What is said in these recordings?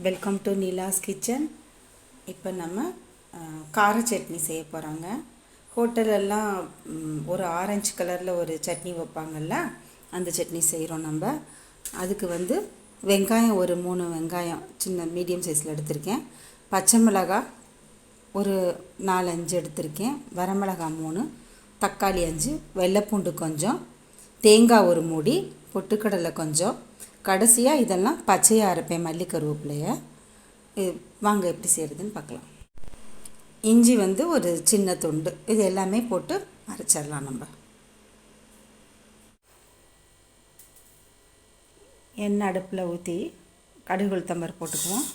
Welcome to Neela's kitchen. இப்போ நம்ம கார சட்னி செய்ய போகிறாங்க. ஹோட்டலெல்லாம் ஒரு ஆரஞ்சு கலரில் ஒரு சட்னி வைப்பாங்கள்ல, அந்த சட்னி செய்கிறோம் நம்ம. அதுக்கு வெங்காயம் ஒரு 3 வெங்காயம் சின்ன மீடியம் சைஸில் எடுத்திருக்கேன். பச்சை மிளகாய் ஒரு 4-5 எடுத்திருக்கேன். வரமிளகாய் 3, தக்காளி 5, வெள்ளைப்பூண்டு கொஞ்சம், தேங்காய் ஒரு மூடி, பொட்டுக்கடலை கொஞ்சம். கடைசியாக இதெல்லாம் பச்சையாக அரைப்பேன், மல்லி கருவேப்பிலையை. வாங்க எப்படி செய்கிறதுன்னு பார்க்கலாம். இஞ்சி ஒரு சின்ன துண்டு, இது எல்லாமே போட்டு அரைச்சிடலாம். நம்ம எண்ணெய் அடுப்பில் ஊற்றி கடுகு உளுத்தம்பருப்பு போட்டுக்குவோம்,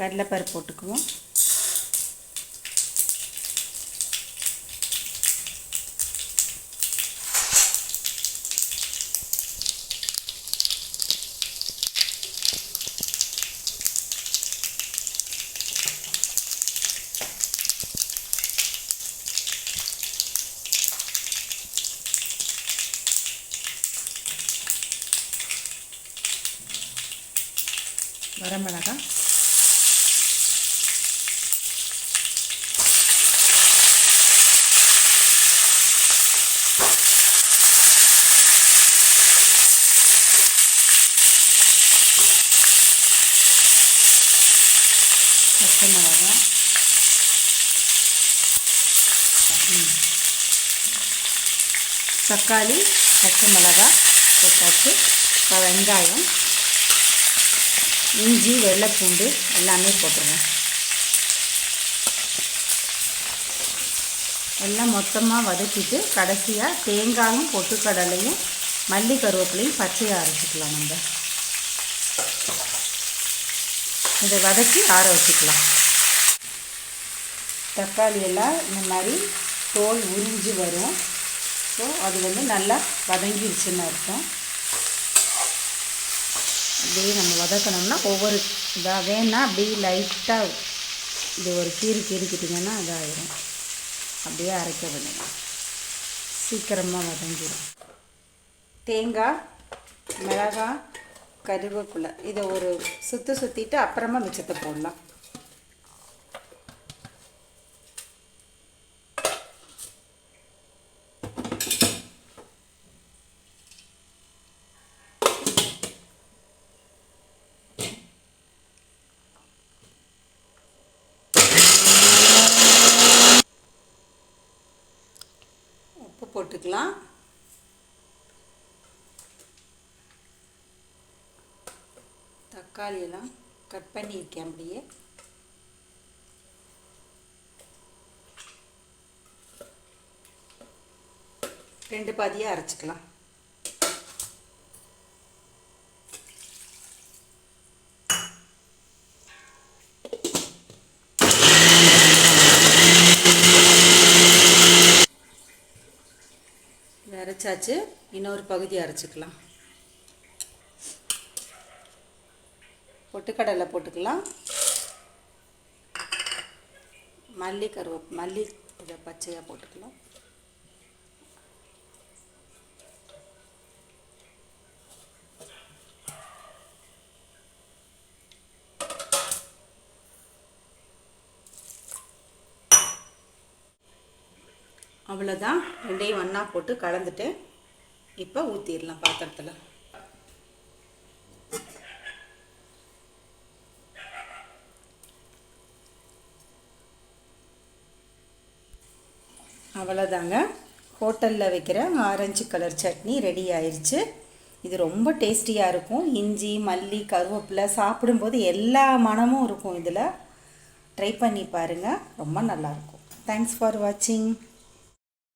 கடலைப்பருப்பு போட்டுக்குவோம், வரமிளகாய், பச்சை மிளகாய், தக்காளி, பச்சை மிளகாய் போட்டாச்சு. இப்போ வெங்காயம், இஞ்சி, வெள்ளைப்பூண்டு எல்லாமே போட்டுருவேன். எல்லாம் மொத்தமாக வதக்கிட்டு கடைசியாக தேங்காயும் பொட்டுக்கடலையும் மல்லி கருவேப்பிலையும் பச்சையாக அரைச்சிக்கலாம். நம்ம இதை வதக்கி ஆற வச்சுக்கலாம். தக்காளி எல்லாம் இந்த மாதிரி தோல் உறிஞ்சி வரும். ஸோ அது நல்லா வதங்கிடுச்சுன்னு அர்த்தம். அப்படியே நம்ம வதக்கணும்னா ஒவ்வொரு இதாக வேணால் அப்படியே லைட்டாக இது ஒரு கீறிக்கிட்டிங்கன்னா இதாகிடும். அப்படியே அரைக்க விடுங்க, சீக்கிரமாக வதங்கிடும். தேங்காய், மிளகாய், கருவேப்பிலை இதை ஒரு சுற்றிட்டு அப்புறமா மிச்சத்தை போடலாம். உப்பு போட்டுக்கலாம். தக்காளி எல்லாம் கட் பண்ணியிருக்கேன். அப்படியே ரெண்டு பாதியாக அரைச்சிக்கலாம். அரைச்சாச்சு, இன்னொரு பகுதி அரைச்சிக்கலாம். பொட்டுக்கடலை போட்டுக்கலாம், மல்லி இதை பச்சையாக போட்டுக்கலாம். அவ்வளோதான், ரெண்டையும் ஒன்றா போட்டு கலந்துட்டு இப்போ ஊற்றிடலாம் பாத்திரத்தில். அவ்வளோதாங்க, ஹோட்டலில் வைக்கிற ஆரஞ்சு கலர் சட்னி ரெடி ஆயிடுச்சு. இது ரொம்ப டேஸ்டியாக இருக்கும். இஞ்சி, மல்லி, கருவேப்பிலை சாப்பிடும்போது எல்லா மணமும் இருக்கும். இதில் ட்ரை பண்ணி பாருங்கள், ரொம்ப நல்லாயிருக்கும். தேங்க்ஸ் ஃபார் வாட்சிங்.